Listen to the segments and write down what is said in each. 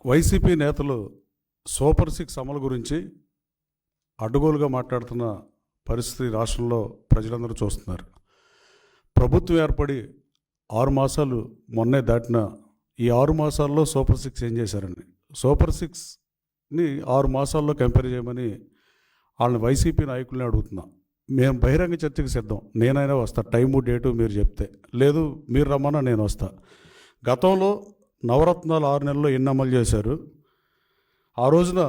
YCP నేతలు super six అమలు గురించి అడ్డగోలుగా మాట్లాడుతున్న పరిస్థితి రాష్ట్రంలో ప్రజలందరూ చూస్తున్నారు. ప్రభుత్వం ఏర్పడి 6 మాసాలు మొన్నే దాటిన ఈ 6 మాసాల్లో సూపర్ సిక్స్ ఏం చేశారండి? సూపర్ సిక్స్ని 6 మాసాల్లో కంపేర్ చేయమని వాళ్ళని వైసీపీ నాయకుల్ని అడుగుతున్నా. మేము బహిరంగ చర్చకి సిద్ధం. నేనైనా వస్తా, టైము డేటు మీరు చెప్తే. లేదు మీరు రమ్మన్నా నేను వస్తా. గతంలో నవరత్నాలు 6 నెలల్లో ఎన్ని అమలు చేశారు? ఆ రోజున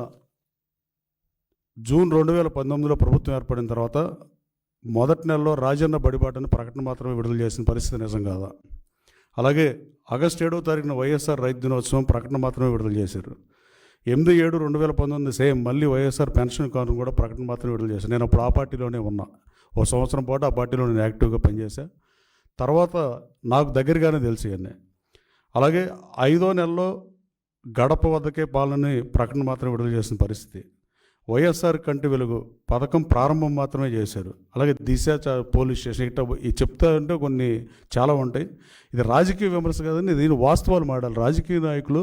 జూన్ 2019లో ప్రభుత్వం ఏర్పడిన తర్వాత మొదటి నెలలో రాజన్న బడిబాటని ప్రకటన మాత్రమే విడుదల చేసిన పరిస్థితి నిజం కాదా? అలాగే ఆగస్టు 7వ తారీఖున వైఎస్ఆర్ రైతు దినోత్సవం ప్రకటన మాత్రమే విడుదల చేశారు. 8/7/2019 సేమ్ మళ్ళీ వైఎస్ఆర్ పెన్షన్ కానుక కూడా ప్రకటన మాత్రమే విడుదల చేశారు. నేను అప్పుడు ఆ పార్టీలోనే ఉన్నా. ఓ సంవత్సరం పాటు ఆ పార్టీలో నేను యాక్టివ్గా పనిచేశా. తర్వాత నాకు దగ్గరగానే తెలిసి అన్నీ. అలాగే 5వ నెలలో గడప వద్దకే పాలనని ప్రకటన మాత్రమే విడుదల చేసిన పరిస్థితి. వైఎస్ఆర్ కంటి వెలుగు పథకం ప్రారంభం మాత్రమే చేశారు. అలాగే దిశ పోలీస్ స్టేషన్ ఇట్లా చెప్తా అంటే కొన్ని చాలా ఉంటాయి. ఇది రాజకీయ విమర్శ కాదని దీని వాస్తవాలు మాట్లాడాలి. రాజకీయ నాయకులు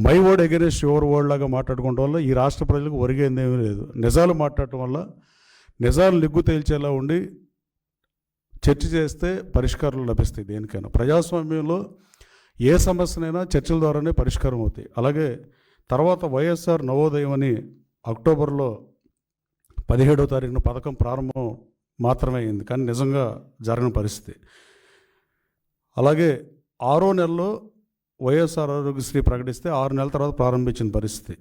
my word against your word లాగా మాట్లాడుకోవడం వల్ల ఈ రాష్ట్ర ప్రజలకు ఒరిగేందేమీ లేదు. నిజాలు మాట్లాడటం వల్ల నిజాలు నిగ్గు తేల్చేలా ఉండి చర్చ చేస్తే పరిష్కారాలు లభిస్తాయి. దేనికైనా ప్రజాస్వామ్యంలో ఏ సమస్యనైనా చర్చల ద్వారానే పరిష్కారం అవుతాయి. అలాగే తర్వాత వైఎస్ఆర్ నవోదయం అని అక్టోబర్లో 17వ తారీఖున పథకం ప్రారంభం మాత్రమే అయింది, కానీ నిజంగా జరగని పరిస్థితి. అలాగే 6వ నెలలో వైఎస్ఆర్ ఆరోగ్యశ్రీ ప్రకటిస్తే 6 నెలల తర్వాత ప్రారంభించిన పరిస్థితి.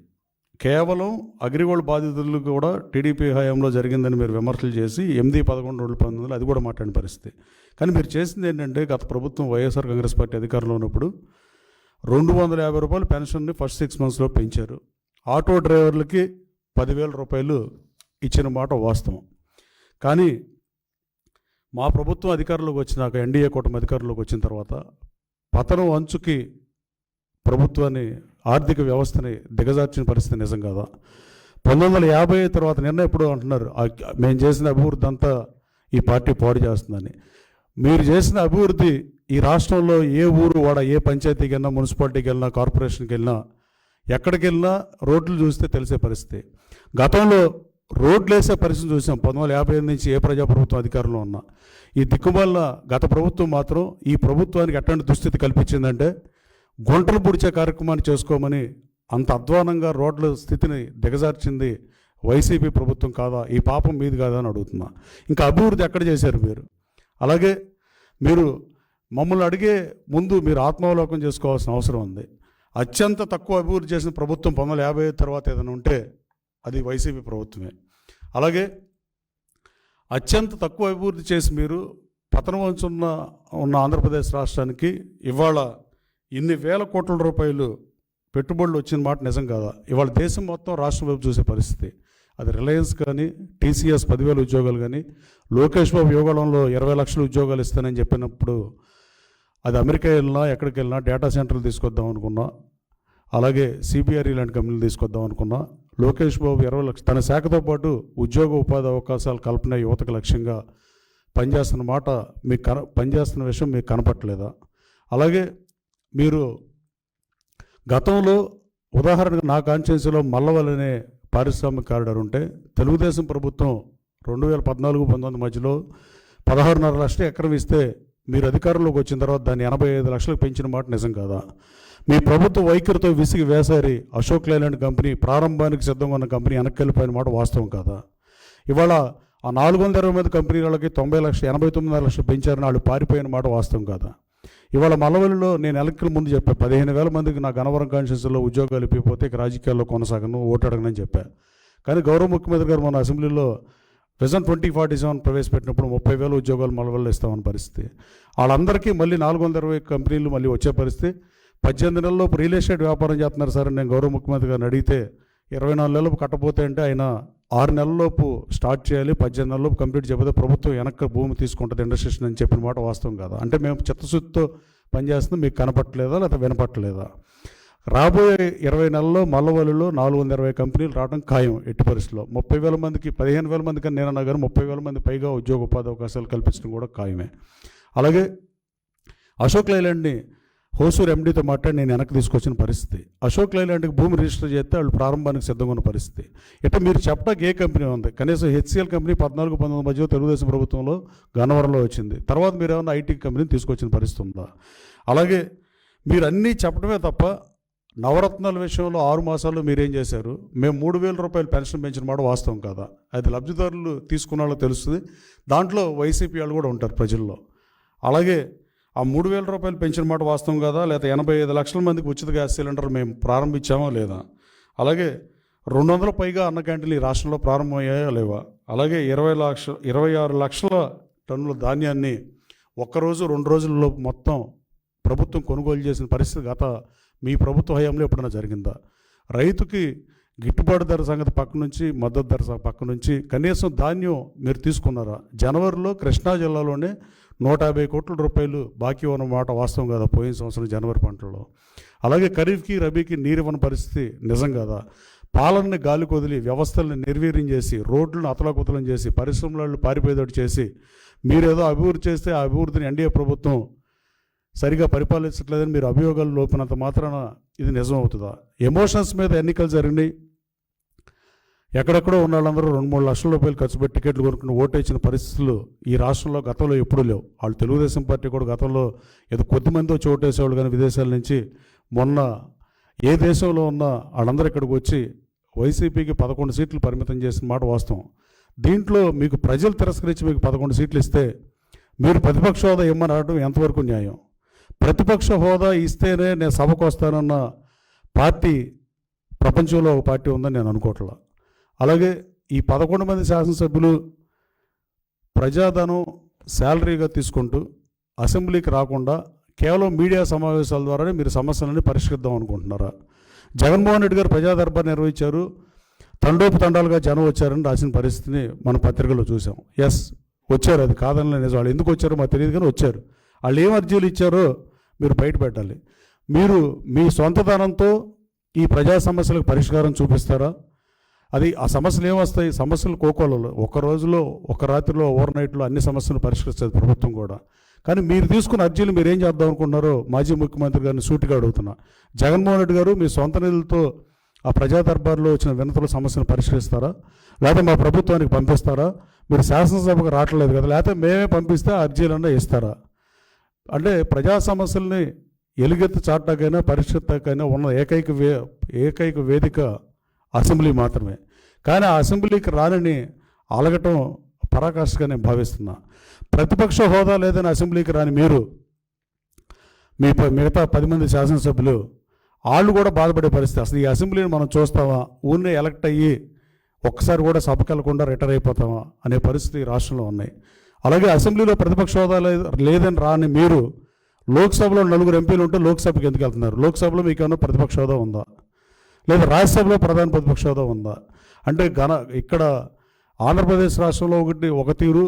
కేవలం అగ్రిగోల్డ్ బాధితులు కూడా టీడీపీ హయాంలో జరిగిందని మీరు విమర్శలు చేసి 8/11/2019 అది కూడా మాట్లాడిన పరిస్థితి. కానీ మీరు చేసింది ఏంటంటే, గత ప్రభుత్వం వైఎస్ఆర్ కాంగ్రెస్ పార్టీ అధికారంలో ఉన్నప్పుడు 250 రూపాయలు పెన్షన్ని ఫస్ట్ 6 మంత్స్లో పెంచారు. ఆటో డ్రైవర్లకి 10,000 రూపాయలు ఇచ్చిన మాట వాస్తవం. కానీ మా ప్రభుత్వం అధికారంలోకి వచ్చినాక, ఎన్డీఏ కూటమి అధికారంలోకి వచ్చిన తర్వాత పతనం అంచుకి ప్రభుత్వాన్ని, ఆర్థిక వ్యవస్థని దిగజార్చిన పరిస్థితి నిజం కాదా? 1950 తర్వాత నిన్న ఎప్పుడు అంటున్నారు మేము చేసిన అభివృద్ధి అంతా ఈ పార్టీ పాడు చేస్తుందని. మీరు చేసిన అభివృద్ధి ఈ రాష్ట్రంలో ఏ ఊరు వాడ, ఏ పంచాయతీకి వెళ్ళినా, మున్సిపాలిటీకి వెళ్ళినా, కార్పొరేషన్కి వెళ్ళినా, ఎక్కడికి వెళ్ళినా రోడ్లు చూస్తే తెలిసే పరిస్థితి. గతంలో రోడ్లు వేసే పరిస్థితి చూసాం 1955 నుంచి ఏ ప్రజాప్రభుత్వం అధికారంలో ఉన్నా. ఈ దిక్కుమాలిన గత ప్రభుత్వం మాత్రం ఈ ప్రభుత్వానికి ఎట్లాంటి దుస్థితి కల్పించిందంటే, గుంటలు పుడిచే కార్యక్రమాన్ని చేసుకోమని అంత అధ్వానంగా రోడ్ల స్థితిని దిగజార్చింది వైసీపీ ప్రభుత్వం కాదా? ఈ పాపం మీది కాదా అని అడుగుతున్నా. ఇంకా అభివృద్ధి ఎక్కడ చేశారు మీరు? అలాగే మీరు మమ్మల్ని అడిగే ముందు మీరు ఆత్మావలోకం చేసుకోవాల్సిన అవసరం ఉంది. అత్యంత తక్కువ అభివృద్ధి చేసిన ప్రభుత్వం 1955 తర్వాత ఏదైనా ఉంటే అది వైసీపీ ప్రభుత్వమే. అలాగే అత్యంత తక్కువ అభివృద్ధి చేసి మీరు పతనం ఉన్న ఆంధ్రప్రదేశ్ రాష్ట్రానికి ఇవాళ ఇన్ని వేల కోట్ల రూపాయలు పెట్టుబడులు వచ్చిన మాట నిజం కాదా? ఇవాళ దేశం మొత్తం రాష్ట్రం వైపు చూసే పరిస్థితి. అది రిలయన్స్ కానీ, టీసీఎస్ 10,000 ఉద్యోగాలు కానీ, లోకేష్ బాబు యువగళంలో 20 లక్షల ఉద్యోగాలు ఇస్తానని చెప్పినప్పుడు అది అమెరికా వెళ్ళినా, ఎక్కడికి వెళ్ళినా డేటా సెంటర్లు తీసుకొద్దాం అనుకున్నా, అలాగే సిబిఆర్ఈ లాంటి కంపెనీలు తీసుకొద్దాం అనుకున్నా. లోకేష్ బాబు 20 లక్షలు తన శాఖతో పాటు ఉద్యోగ ఉపాధి అవకాశాలు కల్పన యువతకు లక్ష్యంగా పనిచేస్తున్న మాట మీకు పనిచేస్తున్న విషయం మీకు కనపట్టలేదా? అలాగే మీరు గతంలో ఉదాహరణగా నా కాన్స్టిట్యున్సీలో మల్లవలనే పారిశ్రామిక కారిడార్ ఉంటే తెలుగుదేశం ప్రభుత్వం 2014-19 మధ్యలో 16.5 లక్షల ఎకరం ఇస్తే మీరు అధికారంలోకి వచ్చిన తర్వాత దాన్ని 85 లక్షలకు పెంచిన మాట నిజం కాదా? మీ ప్రభుత్వ వైఖరితో విసిగి వేసారి అశోక్ లైలాండ్ కంపెనీ ప్రారంభానికి సిద్ధంగా ఉన్న కంపెనీ వెనక్కి వెళ్ళిపోయిన మాట వాస్తవం కాదా? ఇవాళ ఆ 420 మంది కంపెనీలకి 89 లక్షలు పెంచారని వాళ్ళు పారిపోయిన మాట వాస్తవం కాదా? ఇవాళ మల్లవల్లిలో నేను ఎలక్ట్రికల్ ముందు చెప్పా 15,000 మందికి నా గన్నవరం కాన్స్టిట్యున్సీలో ఉద్యోగాలు ఇప్పిపోతే ఇక రాజకీయాల్లో కొనసాగను, ఓటు అడగనని చెప్పా. కానీ గౌరవ ముఖ్యమంత్రి గారు మన అసెంబ్లీలో విజన్ 2047 ప్రవేశపెట్టినప్పుడు 30,000 ఉద్యోగాలు మల్లవల్లిలో ఇస్తామన్న పరిస్థితి. వాళ్ళందరికీ మళ్ళీ 420 కంపెనీలు మళ్ళీ వచ్చే పరిస్థితి. 18 నెలల్లోపు రియల్ ఎస్టేట్ వ్యాపారం చేస్తున్నారు సార్ అని నేను గౌరవ ముఖ్యమంత్రి గారిని అడిగితే 24 నెలలకు కట్టపోతే అంటే ఆయన 6 నెలల్లోపు స్టార్ట్ చేయాలి, 18 నెలల్లోపు కంప్లీట్ చేయకపోతే ప్రభుత్వం వెనక్కి భూమి తీసుకుంటుంది ఇండస్ట్రేషన్ అని చెప్పిన మాట వాస్తవం కాదా? అంటే మేము చిత్తశుద్ధితో పనిచేస్తుంది మీకు కనపట్టలేదా లేదా వినపట్టలేదా? రాబోయే 20 నెలల్లో మల్లవల్లిలో 420 కంపెనీలు రావడం ఖాయం ఎట్టి పరిస్థితుల్లో. 30,000 మందికి 15,000 మందికి అని నేనన్నా కానీ 30,000 మంది పైగా ఉద్యోగ ఉపాధి అవకాశాలు కల్పించడం కూడా ఖాయమే. అలాగే అశోక్ లైలాండ్ని హోసూరు ఎండీతో మాట్లాడి నేను వెనక్కి తీసుకొచ్చిన పరిస్థితి. అశోక్ లైలాండ్కి భూమి రిజిస్టర్ చేస్తే వాళ్ళు ప్రారంభానికి సిద్ధంగా ఉన్న పరిస్థితి. ఇట్లా మీరు చెప్పడానికి ఏ కంపెనీ ఉంది? కనీసం హెచ్సిఎల్ కంపెనీ 14-19 మధ్య తెలుగుదేశం ప్రభుత్వంలో గన్నవరంలో వచ్చింది. తర్వాత మీరు ఏమన్నా ఐటీ కంపెనీని తీసుకొచ్చిన పరిస్థితి ఉందా? అలాగే మీరు అన్నీ చెప్పడమే తప్ప నవరత్నాల విషయంలో 6 మాసాల్లో మీరేం చేశారు? మేము 3,000 రూపాయలు పెన్షన్ పెంచిన మాట వాస్తవం కాదా? అది లబ్ధిదారులు తీసుకున్న వాళ్ళకి తెలుస్తుంది. దాంట్లో వైసీపీ వాళ్ళు కూడా ఉంటారు ప్రజల్లో. అలాగే ఆ 3,000 రూపాయలు పెంచిన మాట వాస్తవం కాదా? లేదా 85 లక్షల మందికి ఉచిత గ్యాస్ సిలిండర్ మేము ప్రారంభించామా లేదా? అలాగే 200 పైగా అన్న క్యాంటీన్లు ఈ రాష్ట్రంలో ప్రారంభమయ్యాయా లేవా? అలాగే 26 లక్షల టన్నుల ధాన్యాన్ని ఒక్కరోజు 2 రోజుల్లో మొత్తం ప్రభుత్వం కొనుగోలు చేసిన పరిస్థితి గత మీ ప్రభుత్వ హయాంలో ఎప్పుడైనా జరిగిందా? రైతుకి గిట్టుబాటు ధర సంగతి పక్క నుంచి, మద్దతు ధర పక్క నుంచి కనీసం ధాన్యం మీరు తీసుకున్నారా? జనవరిలో కృష్ణా జిల్లాలోనే 150 కోట్ల రూపాయలు బాకీ ఉన్నమాట వాస్తవం కదా పోయిన సంవత్సరం జనవరి పంటలో? అలాగే ఖరీఫ్కి రబీకి నీరివ్వని పరిస్థితి నిజం కదా? పాలనని గాలి కొదిలి వ్యవస్థల్ని నిర్వీర్యం చేసి రోడ్లను అతలాకుతలం చేసి పరిశ్రమలను పారిపోయేటట్టు చేసి మీరేదో అభివృద్ధి చేస్తే ఆ అభివృద్ధిని ఎన్డీఏ ప్రభుత్వం సరిగా పరిపాలించట్లేదని మీరు అభియోగాలు లోపినంత మాత్రాన ఇది నిజం అవుతుందా? ఎమోషన్స్ మీద ఎన్నికలు జరిగినాయి. ఎక్కడెక్కడో ఉన్న వాళ్ళందరూ 2-3 లక్షల రూపాయలు ఖర్చు పెట్టి టికెట్లు కొనుక్కుని ఓటేసిన పరిస్థితులు ఈ రాష్ట్రంలో గతంలో ఎప్పుడూ లేవు. వాళ్ళు తెలుగుదేశం పార్టీ కూడా గతంలో ఏదో కొద్దిమంది వచ్చి ఓటేసేవాళ్ళు, కానీ విదేశాల నుంచి మొన్న ఏ దేశంలో ఉన్నా వాళ్ళందరూ ఇక్కడికి వచ్చి వైసీపీకి 11 సీట్లు పరిమితం చేసిన మాట వాస్తవం. దీంట్లో మీకు ప్రజలు తిరస్కరించి మీకు 11 సీట్లు ఇస్తే మీరు ప్రతిపక్ష హోదా ఇమ్మని అనడం ఎంతవరకు న్యాయం? ప్రతిపక్ష హోదా ఇస్తేనే నేను సభకు వస్తానన్న పార్టీ ప్రపంచంలో ఒక పార్టీ ఉందని నేను అనుకోవట్లా. అలాగే ఈ 11 మంది శాసనసభ్యులు ప్రజాధనం శాలరీగా తీసుకుంటూ అసెంబ్లీకి రాకుండా కేవలం మీడియా సమావేశాల ద్వారానే మీరు సమస్యలని పరిష్కరిద్దాం అనుకుంటున్నారా? జగన్మోహన్ రెడ్డి గారు ప్రజా దర్బార్ నిర్వహించారు, తండోపు తండాలుగా జనం వచ్చారని రాసిన పరిస్థితిని మన పత్రికలో చూసాం. ఎస్, వచ్చారు, అది కాదని నిజం. వాళ్ళు ఎందుకు వచ్చారో మాకు తెలియదు, కానీ వచ్చారు. వాళ్ళు ఏం అర్జీలు ఇచ్చారో మీరు బయట పెట్టాలి. మీరు మీ సొంత ధనంతో ఈ ప్రజా సమస్యలకు పరిష్కారం చూపిస్తారా? అది ఆ సమస్యలు ఏమొస్తాయి? సమస్యలు కోకోలలో ఒక రోజులో, ఒక రాత్రిలో, ఓవర్ నైట్లో అన్ని సమస్యలు పరిష్కరిస్తుంది ప్రభుత్వం కూడా. కానీ మీరు తీసుకున్న అర్జీలు మీరు ఏం చేద్దాం అనుకుంటున్నారో మాజీ ముఖ్యమంత్రి గారిని సూటిగా అడుగుతున్నా. జగన్మోహన్ రెడ్డి గారు మీ సొంత నిధులతో ఆ ప్రజా దర్బార్లో వచ్చిన వినతుల సమస్యను పరిష్కరిస్తారా? లేకపోతే మా ప్రభుత్వానికి పంపిస్తారా? మీరు శాసనసభకు రావట్లేదు కదా, లేకపోతే మేమే పంపిస్తే అర్జీలన్నా ఇస్తారా? అంటే ప్రజా సమస్యల్ని ఎలుగెత్తి చాటాకైనా పరిష్కరితాకైనా ఉన్న ఏకైక వేదిక అసెంబ్లీ మాత్రమే. కానీ ఆ అసెంబ్లీకి రానని అలగటం పరాకాష్ఠగా నేను భావిస్తున్నా. ప్రతిపక్ష హోదా లేదని అసెంబ్లీకి రాని మీరు మిగతా 10 మంది శాసనసభ్యులు వాళ్ళు కూడా బాధపడే పరిస్థితి. అసలు ఈ అసెంబ్లీని మనం చూస్తామా, ఊరినే ఎలక్ట్ అయ్యి ఒక్కసారి కూడా సభకు వెళ్లకుండా రిటైర్ అయిపోతామా అనే పరిస్థితి రాష్ట్రంలో ఉన్నాయి. అలాగే అసెంబ్లీలో ప్రతిపక్ష హోదా లేదని రాని మీరు లోక్సభలో 4 ఎంపీలు ఉంటే లోక్సభకి ఎందుకు వెళ్తున్నారు? లోక్సభలో మీకు ఏమైనా ప్రతిపక్ష హోదా ఉందా? లేదా రాజ్యసభలో ప్రధాన ప్రతిపక్ష హోదా ఉందా? అంటే ఇక్కడ ఆంధ్రప్రదేశ్ రాష్ట్రంలో ఒక తీరు,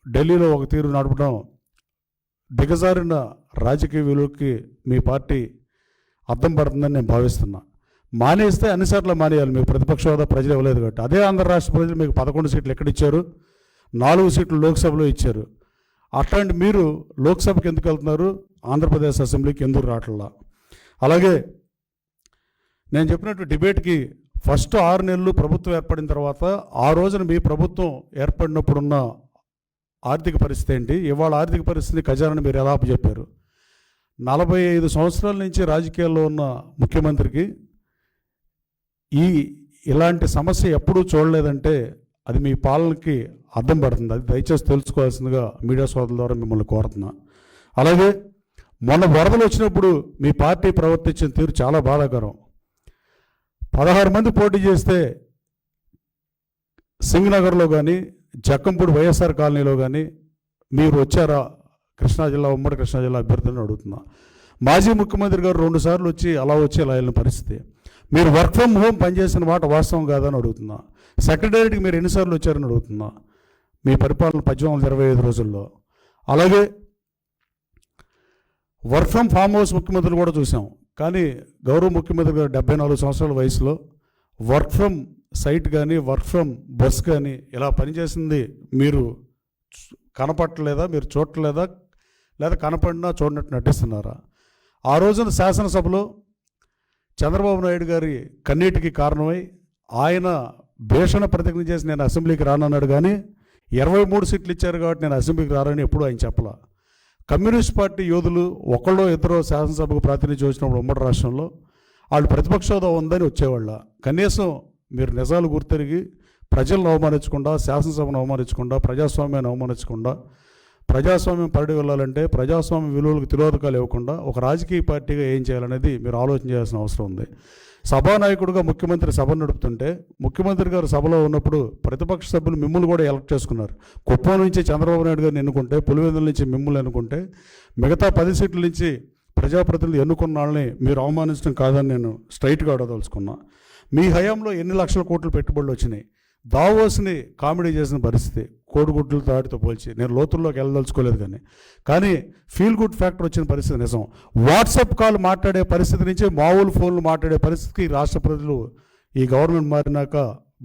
ఢిల్లీలో ఒక తీరు నడపడం దిగజారిన రాజకీయ విలువకి మీ పార్టీ అర్థం పడుతుందని నేను భావిస్తున్నా. మానేస్తే అన్నిసార్లు మానేయాలి. మీకు ప్రతిపక్ష హోదా ప్రజలు ఇవ్వలేదు కాబట్టి. అదే ఆంధ్ర రాష్ట్ర ప్రజలు మీకు 11 సీట్లు ఎక్కడ ఇచ్చారు? 4 సీట్లు లోక్సభలో ఇచ్చారు. అట్లాంటి మీరు లోక్సభకి ఎందుకు వెళ్తున్నారు? ఆంధ్రప్రదేశ్ అసెంబ్లీకి ఎందుకు రావట్లా? అలాగే నేను చెప్పినట్టు డిబేట్కి ఫస్ట్ 6 నెలలు ప్రభుత్వం ఏర్పడిన తర్వాత ఆ రోజున మీ ప్రభుత్వం ఏర్పడినప్పుడున్న ఆర్థిక పరిస్థితి ఏంటి, ఇవాళ ఆర్థిక పరిస్థితిని ఖజానాని మీరు ఎలా చెప్పారు? 45 సంవత్సరాల నుంచి రాజకీయాల్లో ఉన్న ముఖ్యమంత్రికి ఇలాంటి సమస్య ఎప్పుడూ చూడలేదంటే అది మీ పాలనకి అర్థం పడుతుంది. అది దయచేసి తెలుసుకోవాల్సిందిగా మీడియా సోదరుల ద్వారా మిమ్మల్ని కోరుతున్నా. అలాగే మొన్న వరదలు వచ్చినప్పుడు మీ పార్టీ ప్రవర్తించిన తీరు చాలా బాధాకరం. 16 మంది పోటీ చేస్తే సింగనగర్లో కానీ జక్కంపూడి వైఎస్ఆర్ కాలనీలో కానీ మీరు వచ్చారా? కృష్ణా జిల్లా, ఉమ్మడి కృష్ణా జిల్లా అభ్యర్థులను అడుగుతున్నా. మాజీ ముఖ్యమంత్రి గారు 2 సార్లు వచ్చి ఇలా వెళ్ళిన పరిస్థితి. మీరు వర్క్ ఫ్రమ్ హోమ్ పనిచేసిన మాట వాస్తవం కాదని అడుగుతున్నా. సెక్రటేరియట్కి మీరు ఎన్నిసార్లు వచ్చారని అడుగుతున్నా మీ పరిపాలన 1825 రోజుల్లో. అలాగే వర్క్ ఫ్రమ్ ఫామ్ హౌస్ ముఖ్యమంత్రులు కూడా చూసాం. కానీ గౌరవ ముఖ్యమంత్రి గారు 74 సంవత్సరాల వయసులో వర్క్ ఫ్రమ్ సైట్ కానీ వర్క్ ఫ్రమ్ బస్ కానీ ఇలా పనిచేసింది మీరు కనపట్టలేదా? మీరు చూడలేదా? లేదా కనపడినా చూడనట్టు నటిస్తున్నారా? ఆ రోజున శాసనసభలో చంద్రబాబు నాయుడు గారి కన్నీటికి కారణమై ఆయన భీషణ ప్రతిజ్ఞ చేసి నేను అసెంబ్లీకి రానన్నాడు. కానీ 23 సీట్లు ఇచ్చారు కాబట్టి నేను అసెంబ్లీకి రానని ఎప్పుడూ ఆయన చెప్పలా. కమ్యూనిస్ట్ పార్టీ యోధులు ఒకళ్ళో ఇద్దరో శాసనసభకు ప్రాతినిధ్యం వచ్చినప్పుడు ఉమ్మడి రాష్ట్రంలో వాళ్ళు ప్రతిపక్ష హోదా ఉందని వచ్చేవాళ్ళ. కనీసం మీరు నిజాలు గుర్తెరిగి ప్రజలను అవమానించకుండా, శాసనసభను అవమానించకుండా, ప్రజాస్వామ్యాన్ని అవమానించకుండా, ప్రజాస్వామ్యం పరిడి వెళ్ళాలంటే ప్రజాస్వామ్య విలువలకు తిలోదకాలు ఇవ్వకుండా ఒక రాజకీయ పార్టీగా ఏం చేయాలనేది మీరు ఆలోచన చేయాల్సిన అవసరం ఉంది. సభానాయకుడిగా ముఖ్యమంత్రి సభ నడుపుతుంటే ముఖ్యమంత్రి గారు సభలో ఉన్నప్పుడు ప్రతిపక్ష సభ్యులు మిమ్మల్ని కూడా ఎలక్ట్ చేసుకున్నారు. కుప్పం నుంచి చంద్రబాబు నాయుడు గారిని ఎన్నుకుంటే, పులివెందుల నుంచి మిమ్మల్ని ఎన్నుకుంటే, మిగతా 10 సీట్ల నుంచి ప్రజాప్రతినిధులు ఎన్నుకున్న వాళ్ళని మీరు అవమానించడం కాదని నేను స్ట్రైట్గా అడగదలుచుకున్నా. మీ హయాంలో ఎన్ని లక్షల కోట్లు పెట్టుబడులు వచ్చినాయి? దావోస్ని కామెడీ చేసిన పరిస్థితి కోడిగుడ్లు తాటితో పోల్చి. నేను లోతుల్లోకి వెళ్ళదలుచుకోలేదు కానీ ఫీల్ గుడ్ ఫ్యాక్టర్ వచ్చిన పరిస్థితి నిజం. వాట్సాప్ కాల్ మాట్లాడే పరిస్థితి నుంచి మామూలు ఫోన్లు మాట్లాడే పరిస్థితికి రాష్ట్ర ప్రజలు ఈ గవర్నమెంట్ మారినాక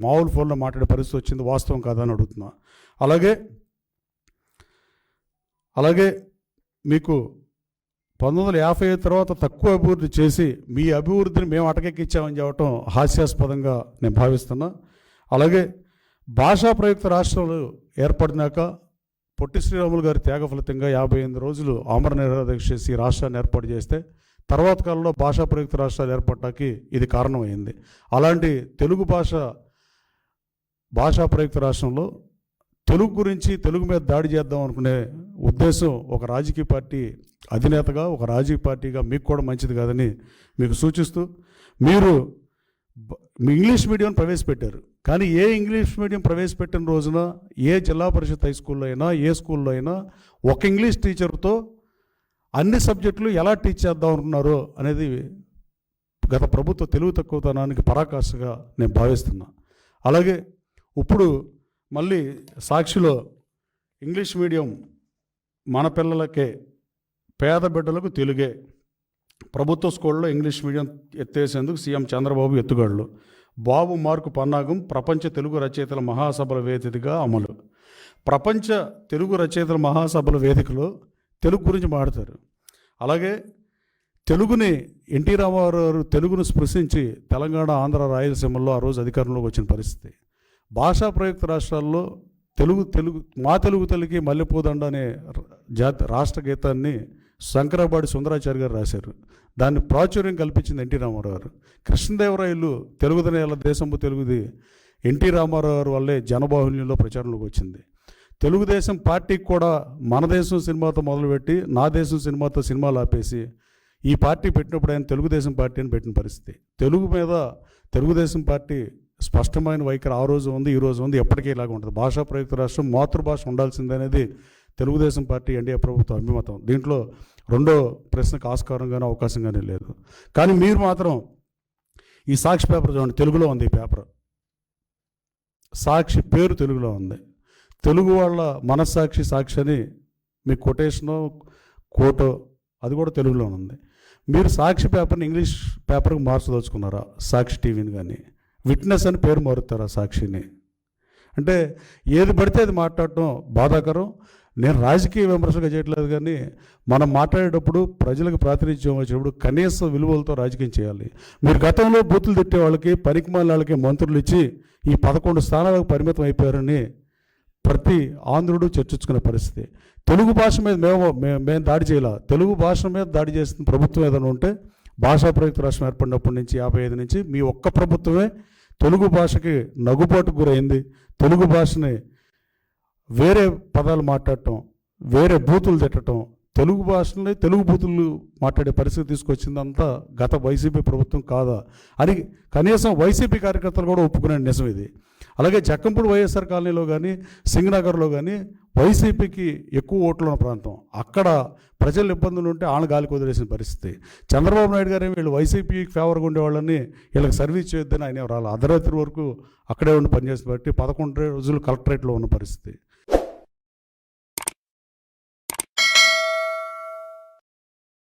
మామూలు ఫోన్లో మాట్లాడే పరిస్థితి వచ్చింది. వాస్తవం కాదని అడుగుతున్నా. అలాగే మీకు 1950 తర్వాత తక్కువ అభివృద్ధి చేసి మీ అభివృద్ధిని మేము అటకెక్కించామని చెప్పడం హాస్యాస్పదంగా నేను భావిస్తున్నా. అలాగే భాషా ప్రయుక్త రాష్ట్రాలు ఏర్పడినాక పొట్టి శ్రీరాములు గారి త్యాగ ఫలితంగా 58 రోజులు ఆమర నిరాదీక్ష చేసి రాష్ట్రాన్ని ఏర్పాటు చేస్తే తర్వాత కాలంలో భాషా ప్రయుక్త రాష్ట్రాలు ఏర్పడటానికి ఇది కారణమైంది. అలాంటి తెలుగు భాషా ప్రయుక్త రాష్ట్రంలో తెలుగు గురించి, తెలుగు మీద దాడి చేద్దాం అనుకునే ఉద్దేశం ఒక రాజకీయ పార్టీ అధినేతగా, ఒక రాజకీయ పార్టీగా మీకు కూడా మంచిది కాదని మీకు సూచిస్తూ, మీరు ఇంగ్లీష్ మీడియం ప్రవేశపెట్టారు. కానీ ఏ ఇంగ్లీష్ మీడియం ప్రవేశపెట్టిన రోజున ఏ జిల్లా పరిషత్ హై స్కూల్లో అయినా, ఏ స్కూల్లో అయినా ఒక ఇంగ్లీష్ టీచర్తో అన్ని సబ్జెక్టులు ఎలా టీచ్ చేద్దాం అనుకున్నారో అనేది గత ప్రభుత్వ తెలుగు తక్కువతనానికి పరాకాష్ఠగా నేను భావిస్తున్నా. అలాగే ఇప్పుడు మళ్ళీ సాక్షిలో ఇంగ్లీష్ మీడియం మన పిల్లలకే, పేద బిడ్డలకు తెలుగే, ప్రభుత్వ స్కూళ్ళలో ఇంగ్లీష్ మీడియం ఎత్తేసేందుకు సీఎం చంద్రబాబు ఎత్తుగడలు, బాబు మార్కు పన్నాగం ప్రపంచ తెలుగు రచయితల మహాసభల వేదికగా అమలు. ప్రపంచ తెలుగు రచయితల మహాసభల వేదికలో తెలుగు గురించి మాట్లాడతారు. అలాగే తెలుగుని ఎన్టీ రామారావు తెలుగును స్పృశించి తెలంగాణ, ఆంధ్ర, రాయలసీమల్లో ఆ రోజు అధికారంలోకి వచ్చిన పరిస్థితి. భాషా ప్రయుక్త రాష్ట్రాల్లో మా తెలుగు తల్లికి మల్లెపూదండ అనే రాష్ట్ర గీతాన్ని శంకరాబాడి సుందరాచారి గారు రాశారు. దాన్ని ప్రాచుర్యం కల్పించింది ఎన్టీ రామారావు గారు. కృష్ణదేవరాయలు తెలుగుదనేల దేశంపు తెలుగుది ఎన్టీ రామారావు గారు వల్లే జనబాహుల్యంలో ప్రచారంలోకి వచ్చింది. తెలుగుదేశం పార్టీకి కూడా మన దేశం సినిమాతో మొదలుపెట్టి నా దేశం సినిమాతో సినిమాలు ఆపేసి ఈ పార్టీ పెట్టినప్పుడు ఆయన తెలుగుదేశం పార్టీ అని పెట్టిన పరిస్థితి. తెలుగు మీద తెలుగుదేశం పార్టీ స్పష్టమైన వైఖరి ఆ రోజు ఉంది, ఈ రోజు ఉంది, ఎప్పటికీ ఇలాగ ఉంటుంది. భాషా ప్రయుక్త రాష్ట్రం మాతృభాష ఉండాల్సిందనేది తెలుగుదేశం పార్టీ, ఎన్డీఏ ప్రభుత్వం అభిమతం. దీంట్లో రెండో ప్రశ్నకు ఆస్కారంగానే అవకాశంగానే లేదు. కానీ మీరు మాత్రం ఈ సాక్షి పేపర్ చూడండి, తెలుగులో ఉంది. ఈ పేపర్ సాక్షి పేరు తెలుగులో ఉంది. తెలుగు వాళ్ళ మనస్సాక్షి సాక్షి అని మీ కొటేషనో కోటో అది కూడా తెలుగులో ఉంది. మీరు సాక్షి పేపర్ని ఇంగ్లీష్ పేపర్కి మార్చదలుచుకున్నారా? సాక్షి టీవీని కానీ విట్నెస్ అని పేరు మారుతారా సాక్షిని? అంటే ఏది పడితే అది మాట్లాడటం బాధాకరం. నేను రాజకీయ విమర్శగా చేయట్లేదు, కానీ మనం మాట్లాడేటప్పుడు ప్రజలకు ప్రాతినిధ్యం వచ్చినప్పుడు కనీస విలువలతో రాజకీయం చేయాలి. మీరు గతంలో బూతులు తిట్టే వాళ్ళకి, పనికిమాలిన వాళ్ళకి మంత్రులు ఇచ్చి ఈ 11 స్థానాలకు పరిమితం అయిపోయారని ప్రతి ఆంధ్రుడు చర్చించుకునే పరిస్థితి. తెలుగు భాష మీద మేము దాడి చేయాల. తెలుగు భాష మీద దాడి చేసిన ప్రభుత్వం ఏదైనా ఉంటే భాషా ప్రయుక్త రాష్ట్రం ఏర్పడినప్పటి నుంచి 55 నుంచి మీ ఒక్క ప్రభుత్వమే తెలుగు భాషకి నగుబాటుకు గురైంది. తెలుగు భాషని వేరే పదాలు మాట్లాడటం, వేరే బూతులు తిట్టడం, తెలుగు భాషని తెలుగు బూతులు మాట్లాడే పరిస్థితి తీసుకొచ్చిందంతా గత వైసీపీ ప్రభుత్వం కాదా అని కనీసం వైసీపీ కార్యకర్తలు కూడా ఒప్పుకునే నిజం ఇది. అలాగే జక్కంపూడి వైఎస్ఆర్ కాలనీలో కానీ, సింగనగర్లో కానీ వైసీపీకి ఎక్కువ ఓట్లు ఉన్న ప్రాంతం. అక్కడ ప్రజలు ఇబ్బందులు ఉంటే ఆళ్ళ గాలికి వదిలేసిన పరిస్థితి. చంద్రబాబు నాయుడు గారు వీళ్ళు వైసీపీకి ఫేవర్గా ఉండేవాళ్ళని వీళ్ళకి సర్వీస్ చేయొద్దని ఆయన రాలి అర్ధరాత్రి వరకు అక్కడే ఉండి పనిచేసిన బట్టి 11 రోజులు కలెక్టరేట్లో ఉన్న పరిస్థితి.